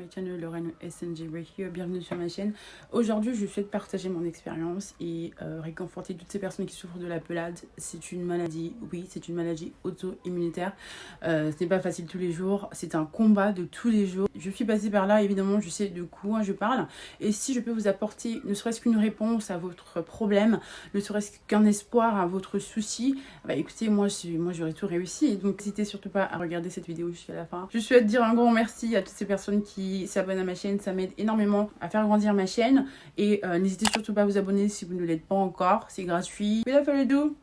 my channel Lorraine SNG right here. Bienvenue sur ma chaîne. Aujourd'hui, je souhaite partager mon expérience et réconforter toutes ces personnes qui souffrent de la pelade. C'est une maladie, oui, c'est une maladie auto-immunitaire. Ce n'est pas facile tous les jours, c'est un combat de tous les jours. Je suis passée par là, évidemment, je sais de quoi je parle. Et si je peux vous apporter ne serait-ce qu'une réponse à votre problème, ne serait-ce qu'un espoir à votre souci, bah écoutez, moi j'aurais tout réussi. Donc n'hésitez surtout pas à regarder cette vidéo jusqu'à la fin. Je souhaite dire un grand merci à toutes ces personnes qui s'abonnent à ma chaîne, ça m'aide énormément à faire grandir ma chaîne. Et n'hésitez surtout pas à vous abonner si vous ne l'êtes pas encore, c'est gratuit. Without further ado,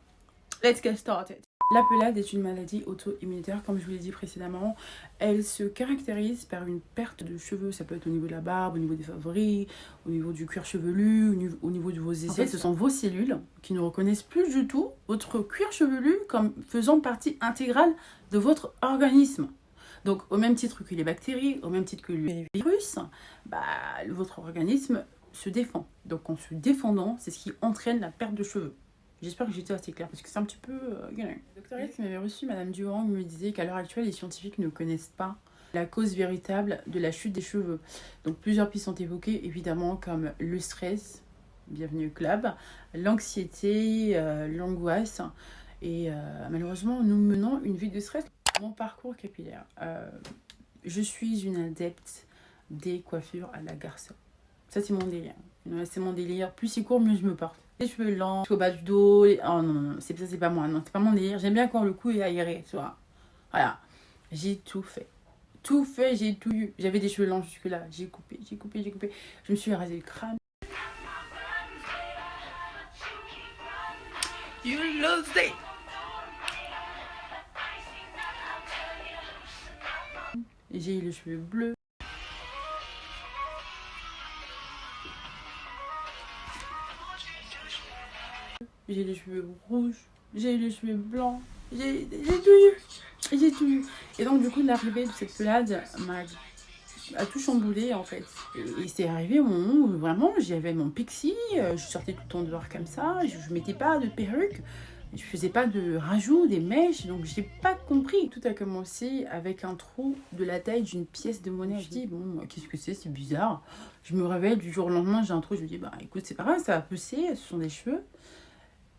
let's get started. La pelade est une maladie auto-immunitaire, comme je vous l'ai dit précédemment. Elle se caractérise par une perte de cheveux. Ça peut être au niveau de la barbe, au niveau des favoris, au niveau du cuir chevelu, au niveau de vos aisselles. En fait, ce sont vos cellules qui ne reconnaissent plus du tout votre cuir chevelu comme faisant partie intégrale de votre organisme. Donc, au même titre que les bactéries, au même titre que les virus, votre organisme se défend. Donc, en se défendant, c'est ce qui entraîne la perte de cheveux. J'espère que j'étais assez claire parce que c'est un petit peu... Le docteur qui m'avait reçu, Madame Durand, me disait qu'à l'heure actuelle, les scientifiques ne connaissent pas la cause véritable de la chute des cheveux. Donc plusieurs pistes sont évoquées, évidemment, comme le stress, bienvenue au club, l'anxiété, l'angoisse. Et malheureusement, nous menons une vie de stress. Mon parcours capillaire. Je suis une adepte des coiffures à la garçon. Ça, c'est mon délire. C'est mon délire. Plus c'est court, mieux je me porte. Les cheveux lents, au bas du dos. Oh non, ça, c'est pas moi. Non, c'est pas mon délire. J'aime bien quand le cou est aéré, tu vois. Voilà. J'ai tout fait. Tout fait, j'ai tout eu. J'avais des cheveux lents jusque-là. J'ai coupé. Je me suis rasé le crâne. You lose it. J'ai eu les cheveux bleus. J'ai les cheveux rouges, j'ai les cheveux blancs, j'ai tout eu. J'ai tout eu. Et donc, du coup, l'arrivée de cette pelade a tout chamboulé, en fait. Et c'est arrivé au moment où vraiment j'avais mon pixie, je sortais tout le temps dehors comme ça, je mettais pas de perruque, je faisais pas de rajout, des mèches, donc j'ai pas compris. Tout a commencé avec un trou de la taille d'une pièce de monnaie. Je dis, bon, qu'est-ce que c'est bizarre. Je me réveille du jour au lendemain, j'ai un trou, je me dis, bah écoute, c'est pas grave, ça va pousser, ce sont des cheveux.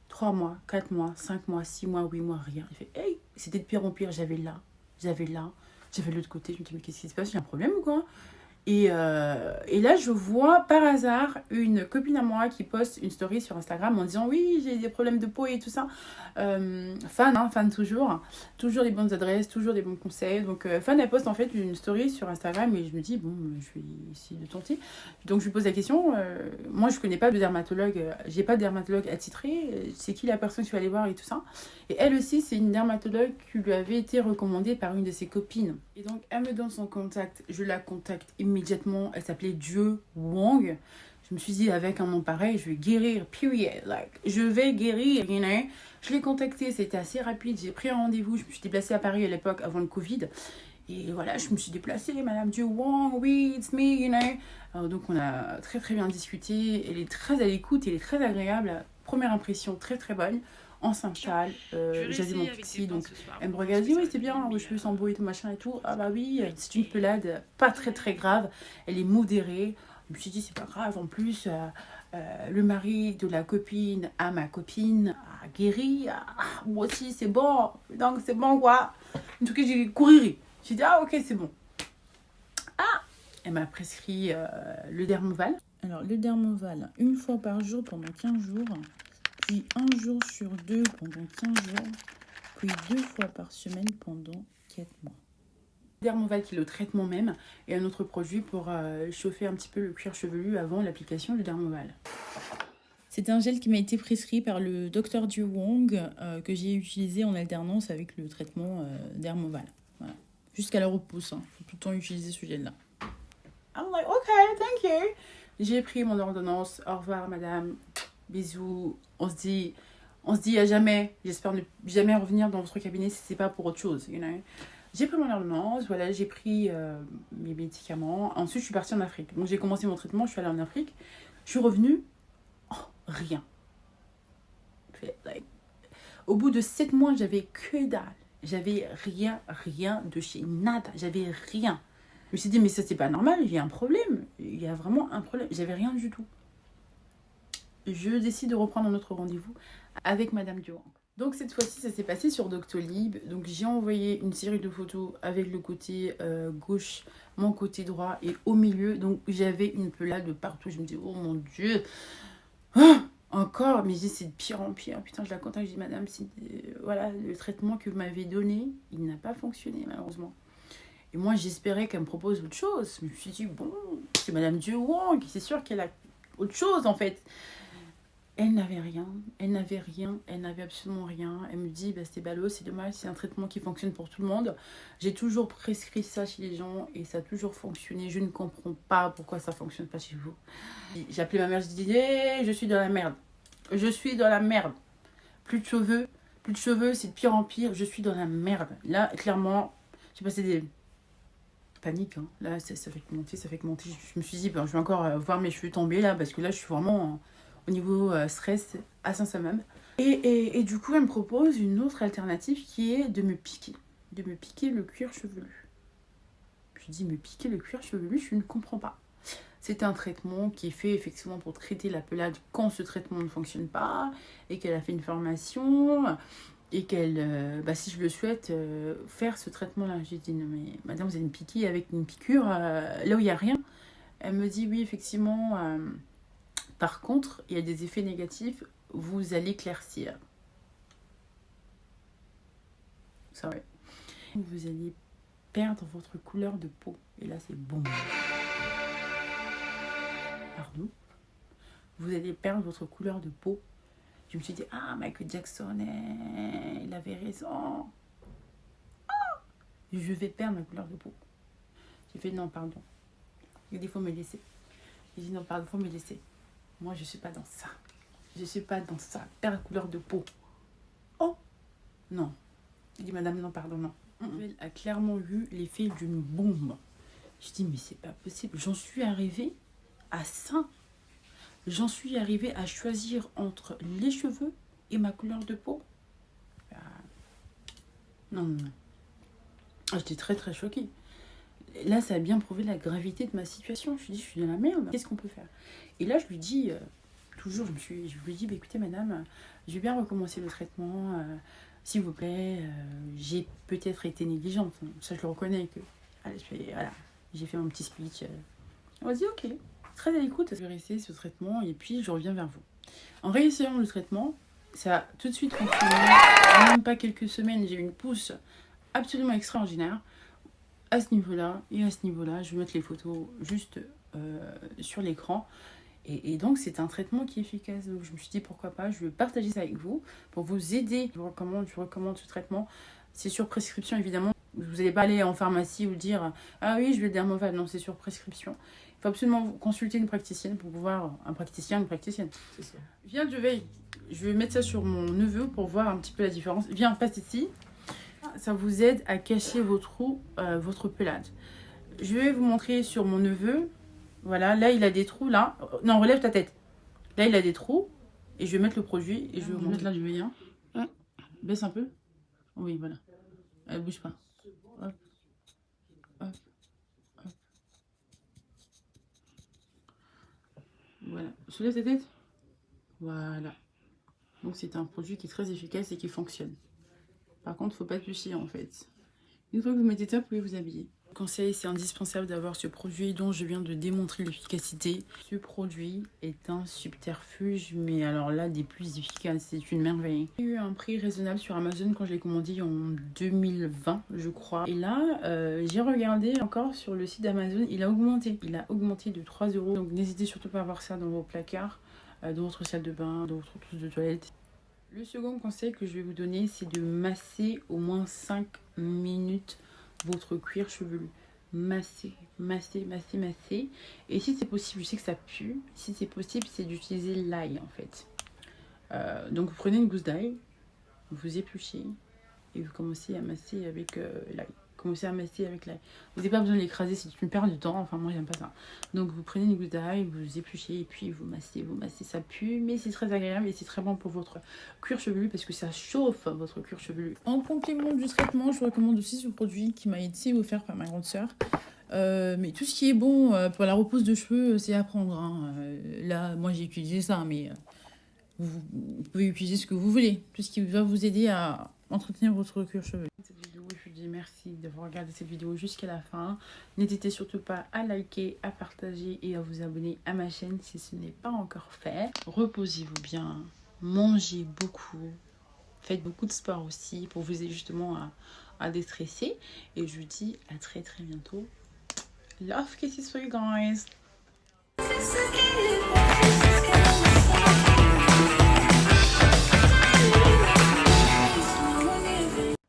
3 mois, 4 mois, 5 mois, 6 mois, 8 mois, rien. Il fait, hey, c'était de pire en pire. J'avais de l'autre côté. Je me dis, mais qu'est-ce qui se passe? J'ai un problème ou quoi? Et là, je vois par hasard une copine à moi qui poste une story sur Instagram en disant oui, j'ai des problèmes de peau et tout ça. Fan toujours. Toujours des bonnes adresses, toujours des bons conseils. Donc, Fan, elle poste en fait une story sur Instagram et je me dis, bon, je vais essayer de tenter. Donc, je lui pose la question. Moi, je connais pas de dermatologue. J'ai pas de dermatologue attitré. C'est qui la personne que je vais aller voir et tout ça. Et elle aussi, c'est une dermatologue qui lui avait été recommandée par une de ses copines. Et donc, elle me donne son contact. Je la contacte immédiatement. Elle s'appelait Dieu Wong. Je me suis dit, avec un nom pareil, je vais guérir, period. Like, je vais guérir, you know. Je l'ai contactée, c'était assez rapide. J'ai pris un rendez-vous. Je me suis déplacée à Paris à l'époque, avant le Covid. Et voilà, je me suis déplacée, Madame Dieu Wong, oui, it's me, you know. Alors, donc, on a très très bien discuté. Elle est très à l'écoute, elle est très agréable. Première impression, très très bonne. Enceinte sale, j'avais mon pixie, donc elle me regarde, dit oui c'est bien, vos cheveux sont beaux et tout machin et tout. Ah bah oui, c'est une pelade pas très très grave, elle est modérée. Je me suis dit c'est pas grave, en plus le mari de la copine à ma copine a guéri, moi aussi c'est bon, donc c'est bon quoi. En tout cas j'ai couru, j'ai dit ah ok c'est bon. Elle m'a prescrit le Dermoval. Alors le Dermoval, une fois par jour pendant 15 jours. Puis un jour sur 2 pendant 15 jours, puis 2 fois par semaine pendant 4 mois. Dermoval qui est le traitement même, et un autre produit pour chauffer un petit peu le cuir chevelu avant l'application du Dermoval. C'est un gel qui m'a été prescrit par le docteur Dieu Wong, que j'ai utilisé en alternance avec le traitement Dermoval. Voilà. Jusqu'à la repousse, faut tout le temps utiliser ce gel-là. I'm like, ok, thank you. J'ai pris mon ordonnance, au revoir madame. Bisous, on se dit à jamais. J'espère ne jamais revenir dans votre cabinet si c'est pas pour autre chose, you know. J'ai pris mon ordonnance, voilà, j'ai pris mes médicaments. Ensuite, je suis partie en Afrique. Donc, j'ai commencé mon traitement, je suis allée en Afrique. Je suis revenue, rien. Au bout de 7 mois, j'avais que dalle. J'avais rien de chez nada. J'avais rien. me suis dit, mais ça, c'est pas normal, il y a un problème. Il y a vraiment un problème. J'avais rien du tout. Je décide de reprendre notre rendez-vous avec Madame Durand. Donc cette fois-ci, ça s'est passé sur Doctolib. Donc j'ai envoyé une série de photos avec le côté gauche, mon côté droit et au milieu. Donc j'avais une pelade de partout. Je me dis, oh mon Dieu, ah, encore. Mais je dis, c'est de pire en pire. Putain, je la contacte, je dis, Madame, voilà, le traitement que vous m'avez donné, il n'a pas fonctionné malheureusement. Et moi, j'espérais qu'elle me propose autre chose. Je me suis dit, bon, c'est Madame Durand, c'est sûr qu'elle a autre chose en fait. Elle n'avait rien, elle n'avait absolument rien. Elle me dit, bah, c'est ballot, c'est dommage, c'est un traitement qui fonctionne pour tout le monde. J'ai toujours prescrit ça chez les gens et ça a toujours fonctionné. Je ne comprends pas pourquoi ça ne fonctionne pas chez vous. J'ai appelé ma mère, je dis, je suis dans la merde. Je suis dans la merde. Plus de cheveux, c'est de pire en pire. Je suis dans la merde. Là, clairement, j'ai passé des paniques. Hein. Là, ça fait que monter, ça fait que monter. Je me suis dit, ben, je vais encore voir mes cheveux tomber là parce que là, je suis vraiment... au niveau stress à Saint-Samen. Et du coup, elle me propose une autre alternative qui est de me piquer le cuir chevelu. Je dis, me piquer le cuir chevelu, je ne comprends pas. C'est un traitement qui est fait effectivement pour traiter la pelade quand ce traitement ne fonctionne pas, et qu'elle a fait une formation, et qu'elle, si je le souhaite, faire ce traitement-là. J'ai dit, non mais madame, vous allez me piquer avec une piqûre là où il n'y a rien. Elle me dit, oui, effectivement... par contre, il y a des effets négatifs, vous allez éclaircir. C'est vrai. Vous allez perdre votre couleur de peau. Et là, c'est bon. Pardon. Vous allez perdre votre couleur de peau. Je me suis dit, ah, Michael Jackson, il avait raison. Ah, je vais perdre ma couleur de peau. J'ai fait, non, pardon. Il faut me laisser. J'ai dit, non, pardon, il faut me laisser. Moi, je ne suis pas dans ça. Je ne suis pas dans ça. Perdre la couleur de peau. Oh non. Il dit, madame, non, pardon, non. Elle a clairement eu l'effet d'une bombe. Je dis, mais c'est pas possible. J'en suis arrivée à ça. J'en suis arrivée à choisir entre les cheveux et ma couleur de peau. Non, non, non. J'étais très, très choquée. Là, ça a bien prouvé la gravité de ma situation. Je lui dis, je suis dans la merde. Qu'est-ce qu'on peut faire? Et là, je lui dis, toujours, je lui dis, bah, écoutez, madame, je vais bien recommencer le traitement. S'il vous plaît, j'ai peut-être été négligente. Ça, je le reconnais. Allez, voilà, j'ai fait mon petit speech. On m'a dit, ok, très à l'écoute. Je vais réessayer ce traitement et puis je reviens vers vous. En réessayant le traitement, ça a tout de suite fonctionné. En même pas quelques semaines, j'ai eu une pousse absolument extraordinaire. À ce niveau-là et à ce niveau-là, je vais mettre les photos juste sur l'écran. Et donc, c'est un traitement qui est efficace. Donc, je me suis dit, pourquoi pas, je vais partager ça avec vous pour vous aider. Je recommande ce traitement. C'est sur prescription, évidemment. Vous n'allez pas aller en pharmacie ou dire, ah oui, je vais le Dermoval. Non, c'est sur prescription. Il faut absolument consulter une praticienne pour pouvoir... Un praticien, une praticienne. C'est ça. Viens, je vais mettre ça sur mon neveu pour voir un petit peu la différence. Viens, passe ici. Ça vous aide à cacher vos trous, votre pelade. Je vais vous montrer sur mon neveu. Voilà, là il a des trous là. Non, relève ta tête. Là il a des trous. Et je vais mettre le produit et je vais vous mettre là du veillant. Baisse un peu. Oui, voilà. Elle bouge pas. Hop. Hop. Hop. Voilà. Soulève ta tête. Voilà. Donc c'est un produit qui est très efficace et qui fonctionne. Par contre, il ne faut pas toucher en fait. Une fois que vous mettez ça, vous pouvez vous habiller. Conseil, c'est indispensable d'avoir ce produit dont je viens de démontrer l'efficacité. Ce produit est un subterfuge, mais alors là, des plus efficaces, c'est une merveille. J'ai eu un prix raisonnable sur Amazon quand je l'ai commandé en 2020, je crois. Et là, j'ai regardé encore sur le site d'Amazon, il a augmenté. Il a augmenté de 3 €. Donc n'hésitez surtout pas à avoir ça dans vos placards, dans votre salle de bain, dans votre trousse de toilette. Le second conseil que je vais vous donner, c'est de masser au moins 5 minutes votre cuir chevelu. Masser, masser, masser, masser. Et si c'est possible, je sais que ça pue, si c'est possible, c'est d'utiliser l'ail en fait. Donc vous prenez une gousse d'ail, vous épluchez et vous commencez à masser avec l'ail. commencez à masser avec l'ail. Vous n'avez pas besoin de l'écraser, c'est une perte de temps. Enfin, moi, j'aime pas ça. Donc, vous prenez une gousse d'ail, vous épluchez et puis vous massez, ça pue. Mais c'est très agréable et c'est très bon pour votre cuir chevelu parce que ça chauffe votre cuir chevelu. En complément du traitement, je vous recommande aussi ce produit qui m'a été offert par ma grande sœur. Mais tout ce qui est bon pour la repousse de cheveux, c'est à prendre. Hein. Là, moi, j'ai utilisé ça, mais vous pouvez utiliser ce que vous voulez. Tout ce qui va vous aider à entretenir votre cuir chevelu. Cette vidéo, je vous dis merci d'avoir regardé cette vidéo jusqu'à la fin. N'hésitez surtout pas à liker, à partager et à vous abonner à ma chaîne si ce n'est pas encore fait. Reposez-vous bien, mangez beaucoup, faites beaucoup de sport aussi pour vous aider justement à déstresser. Et je vous dis à très bientôt. Love kisses for you guys.